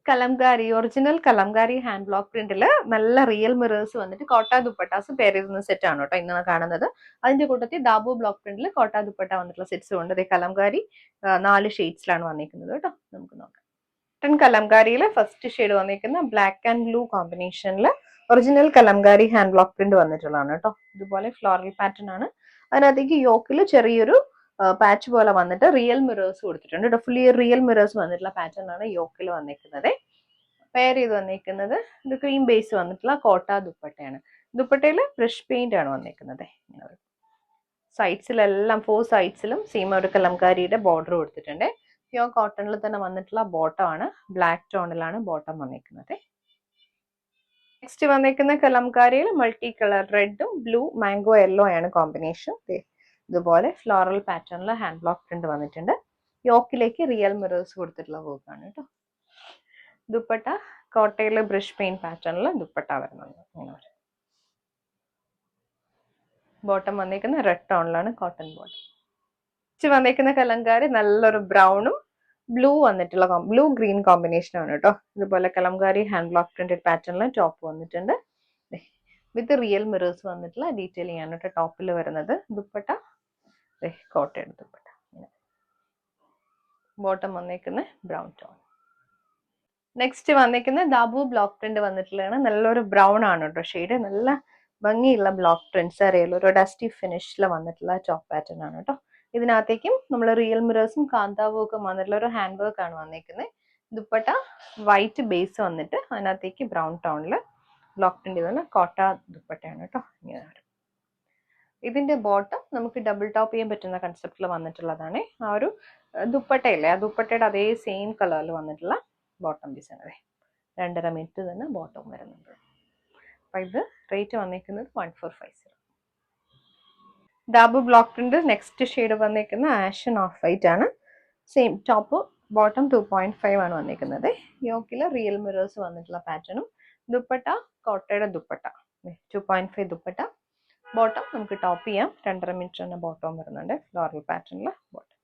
Kalamkari original Kalamkari hand block പ്രിന്റില് നല്ല real mirrors വന്നിട്ട് കോട്ട ദുപ്പട്ടാസ് പെയർ ചെയ്തിരുന്ന സെറ്റ് ആണ് കേട്ടോ ഇന്നാണ് കാണുന്നത്. അതിന്റെ കൂട്ടത്തിൽ ദാബു ബ്ലോക്ക് പ്രിന്റിൽ കോട്ട ദുപ്പട്ട വന്നിട്ടുള്ള സെറ്റ്സും ഉണ്ട്. കലംകാരി 4 ഷെയ്ഡ്സിലാണ് വന്നിരിക്കുന്നത് കേട്ടോ. നമുക്ക് നോക്കാം. കലംകാരിയിൽ ഫസ്റ്റ് ഷെയ്ഡ് വന്നിരിക്കുന്ന ബ്ലാക്ക് ആൻഡ് ബ്ലൂ കോമ്പിനേഷനിൽ original Kalamkari hand block print വന്നിട്ടുള്ളതാണ് കേട്ടോ. ഇതുപോലെ ഫ്ലോറൽ പാറ്റേൺ ആണ്. അതിനകത്തേക്ക് യോക്കിൽ ചെറിയൊരു പാച്ച് പോലെ വന്നിട്ട് റിയൽ മിറേഴ്സ് കൊടുത്തിട്ടുണ്ട്. ഫുള്ളി റിയൽ മിറേഴ്സ് വന്നിട്ടുള്ള പാറ്റേൺ ആണ് യോക്കിൽ വന്നിരിക്കുന്നത്. പെയർ ചെയ്ത് വന്നിരിക്കുന്നത് ഇത് ക്രീം ബേസ് വന്നിട്ടുള്ള കോട്ട ദുപ്പട്ടയാണ്. ദുപ്പട്ടയിൽ ബ്രഷ് പെയിന്റ് ആണ് വന്നിരിക്കുന്നത്. സൈഡ്സിലെല്ലാം 4 സൈഡ്സിലും സെയിം ഒരു കലംകാരിയുടെ ബോർഡർ കൊടുത്തിട്ടുണ്ട്. പ്യോർ കോട്ടണിൽ തന്നെ വന്നിട്ടുള്ള ബോട്ടം ആണ്. ബ്ലാക്ക് ടോണിലാണ് ബോട്ടം വന്നിരിക്കുന്നത്. നെക്സ്റ്റ് വന്നിരിക്കുന്ന കലംകാരിയിൽ മൾട്ടി കളർ റെഡും ബ്ലൂ മാംഗോ യെല്ലോ ആണ് കോമ്പിനേഷൻ. ഇതുപോലെ ഫ്ലോറൽ പാറ്റേണിൽ ഹാൻഡ് ബ്ലോക്ക് പ്രിന്റ് വന്നിട്ടുണ്ട്. യോക്കിലേക്ക് റിയൽ മിറേഴ്സ് കൊടുത്തിട്ടുള്ള വർക്കാണ് കേട്ടോ. ദുപ്പട്ട കോട്ടയിലെ ബ്രഷ് പെയിന്റ് പാറ്റേണിൽ ദുപ്പട്ട വരുന്നുണ്ട്. ബോട്ടം വന്നിരിക്കുന്ന റെഡ് ടോണിലാണ് കോട്ടൺ ബോട്ടം. വന്നിരിക്കുന്ന കലംകാരി നല്ലൊരു ബ്രൗണും ബ്ലൂ വന്നിട്ടുള്ള ബ്ലൂ ഗ്രീൻ കോമ്പിനേഷൻ ആണ് കേട്ടോ. ഇതുപോലെ കലംകാരി ഹാൻഡ് ബ്ലോക്ക് പ്രിന്റഡ് പാറ്റേണിൽ ടോപ്പ് വന്നിട്ടുണ്ട്. വിത്ത് റിയൽ മിറേഴ്സ് വന്നിട്ടുള്ള ഡീറ്റെയിലിംഗ് ആണ് കേട്ടോ ടോപ്പിൽ വരുന്നത്. ദുപ്പട്ട കോട്ടയുടെ ദുപ്പട്ട. ബോട്ടം വന്നേക്കുന്ന ബ്രൗൺ ടോൺ. നെക്സ്റ്റ് വന്നേക്കുന്ന ദാബു ബ്ലോക്ക് പ്രിന്റ് വന്നിട്ടുള്ളതാണ്. നല്ലൊരു ബ്രൗൺ ആണ് കേട്ടോ ഷെയ്ഡ്. നല്ല ഭംഗിയുള്ള ബ്ലോക്ക് പ്രിന്റ്സ് അറിയാലോ. ഒരു ഡസ്റ്റി ഫിനിഷിൽ വന്നിട്ടുള്ള ടോപ്പ് പാറ്റേൺ ആണ് കേട്ടോ. ഇതിനകത്തേക്കും നമ്മൾ റിയൽ മിറേഴ്സും കാന്താവൊക്കെ വന്നിട്ടുള്ള ഒരു ഹാൻഡ് വർക്ക് ആണ് വന്നിരിക്കുന്നത്. ദുപ്പട്ട വൈറ്റ് ബേസ് വന്നിട്ട് അതിനകത്തേക്ക് ബ്രൗൺ ടോണിൽ ബ്ലോക്ക് പ്രിന്റ് ചെയ്തുള്ള കോട്ട ദുപ്പട്ടയാണ് കേട്ടോ. ഇങ്ങനെ വരും. ഇതിന്റെ ബോട്ടം നമുക്ക് ഡബിൾ ടോപ്പ് ചെയ്യാൻ പറ്റുന്ന കൺസെപ്റ്റിൽ വന്നിട്ടുള്ളതാണ്. ആ ഒരു ദുപ്പട്ടയില്ലേ, ആ ദുപ്പട്ടയുടെ അതേ സെയിം കളറിൽ വന്നിട്ടുള്ള ബോട്ടം പീസ് ആണ്. 2.5 മീറ്റർ തന്നെ ബോട്ടം വരുന്നുണ്ട്. അപ്പൊ ഇത് റേറ്റ് വന്നിരിക്കുന്നത് 1450. Dabu block print next shade വന്നിരിക്കുന്ന ആഷൻ ഓഫ് വൈറ്റ് ആണ്. സെയിം ടോപ്പ് ബോട്ടം 2.5 ആണ് വന്നിരിക്കുന്നത്. യോക്കിൽ റിയൽ മിറേഴ്സ് വന്നിട്ടുള്ള പാറ്റേണും ദുപ്പട്ട കോട്ടയുടെ ദുപ്പട്ട 2.5 ദുപ്പട്ട. ബോട്ടം നമുക്ക് ടോപ്പ് ചെയ്യാം. 2.5 മീറ്റർ തന്നെ ബോട്ടം വരുന്നുണ്ട്. ഫ്ലോറൽ പാറ്റേണിൽ ബോട്ടം.